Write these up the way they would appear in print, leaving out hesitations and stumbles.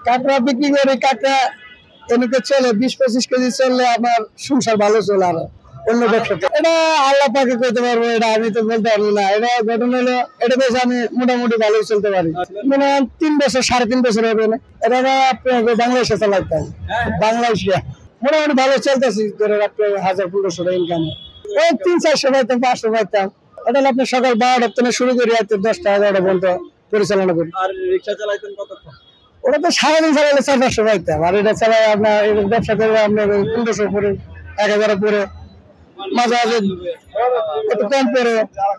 কাঁকড়া বিক্রি করে কাঁকড়া এমনিতে চলে 20-25 কেজি চললে আমার সংসার ভালো চলে। আরো অন্য ব্যবসাতে এটা আল্লাহ পাকে করতে পারবো, এটা আমি তো বলতে পারবো না। এটা ঘটনা হলো এটা বেশ আমি মোটামুটি ভালোই চলতে পারি। মানে 3 বছর 3.5 বছর হবে না। এটা আপনাকে বাংলাদেশে চালাইতাম, বাংলাদেশে মোটামুটি ভালো চলতেছি। ধরে আপনি 1000-1500 টাকা ইনকাম, ওই 300-400 পাইতাম, 500 পাইতাম। এটা আপনি সকাল 12টা থেকে শুরু করে রাতে 10টা 11টা পর্যন্ত পরিচালনা করি। আর রিক্সা চালাইতেন কতক্ষণ? ওটা তো সারাদিন চালাইলে 400-500 পাইতাম। আর এটা চালাই আপনার ব্যবসা করে আপনার 1500 পরে 1000 পরে, মাঝে মাঝে একটু কম পরে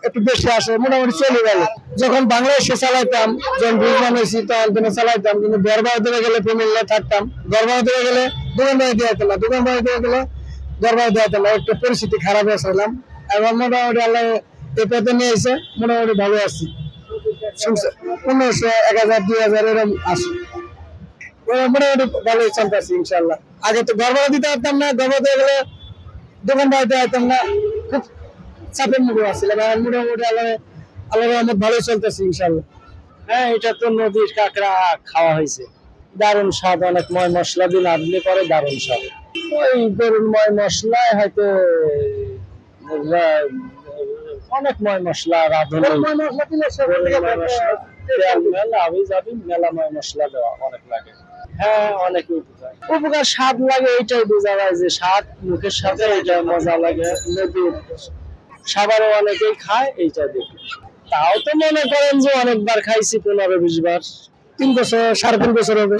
একটু বেশি আসে, মোটামুটি চলে গেল। যখন বাংলাদেশে চালাইতাম, যখন বুঝলাম হয়েছি তখন চালাইতাম, কিন্তু দরবার দেওয়া গেলে ফ্যামিলি থাকতাম, দরবার দেওয়া গেলে দোকান বাড়ি দেওয়া যেতাম না, দোকান বাড়ি দেওয়া গেলে দরবার দেওয়া যেতাম না। একটু পরিস্থিতি খারাপ হয়েছিলাম। এখন মোটামুটি আল্লাহ এই পথে নিয়ে এসে মোটামুটি ভালো আছি। 1500, 1000, 2000 এরকম আসে, মোটামুটি ভালোই চলতেছি ইনশাল্লাহ। আগে তো গড়বড় দিতে পারতাম না, গড়বড় দিয়ে গেলে দোকান বাড়িতে আইতাম না, খুব চাপের মুখে আসছিলাম। মোটামুটি আল্লাহ রহমত ভালোই চলতেছি ইনশাল্লাহ। হ্যাঁ, এটা তো নদীর কাঁকড়া খাওয়া হয়েছে, দারুণ স্বাদ, অনেক ময় মশলা দিয়ে রাঁধলে পরে দারুণ স্বাদ। ওই গরুর ময় মশলায় হয়তো অনেক ময় মশলা রাঁধুনি, মেলা ময় মশলা দেওয়া অনেক লাগে। হ্যাঁ, অনেক উপকার স্বাদ লাগে, এইটাই বোঝা যায় যে স্বাদ মুখের সাথে এটা মজা লাগে। নদীর খাবারও অনেকেই খায়, এইটা দেখি। তাও তো মনে করেন যে অনেকবার খাইছি, 15-20 বার। 3 বছর 3.5 বছর হবে।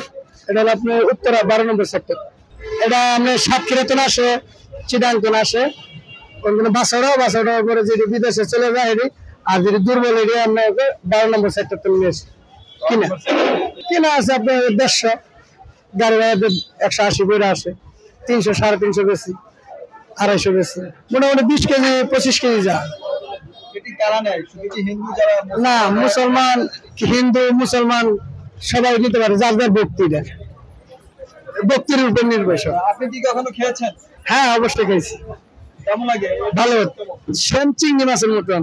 এটা হলো আপনার উত্তরা 12 নম্বর সেক্টর। এটা আপনার সাতক্ষীরাতন আসে, চিটাংতন আসে, ওখানে বাসাড়াও পরে যদি বিদেশে চলে যায় এটি, আর যদি দুর্বল এরিয়া আপনাকে 12 নম্বর সেক্টর তো নিয়ে আসে। কিনা আছে আপনার 150, গাড়ি ভাড়াতে 180 করে আসে, 300, 350 বেশি, 250 বেশি, মোটামুটি 20 কেজি 25 কেজি যায়। না, মুসলমান হিন্দু মুসলমান সবাই নিতে পারে, যার যার ভক্তির উপর নির্ভরশীল। আপনি কি কখনো খেয়েছেন? হ্যাঁ, অবশ্যই খেয়েছি। কেমন লাগে? ভালো, সেম চিংড়ি মাছের মতন।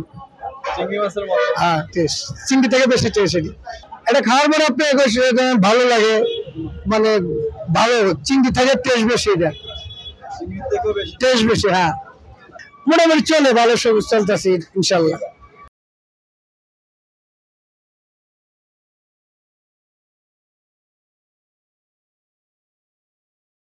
চিংড়ি মাছের মতো? হ্যাঁ, টেস্ট চিংড়ি থেকে বেশি টেস্ট। এটা খাওয়ার পর আপনি ভালো লাগে, মানে ভালো চিংড়ি থেকে টেস্ট বেশি, এটা টেস্ট বেশি। হ্যাঁ, মোটামুটি চলে, ভালো সব চলতেছে ইনশাল্লাহ।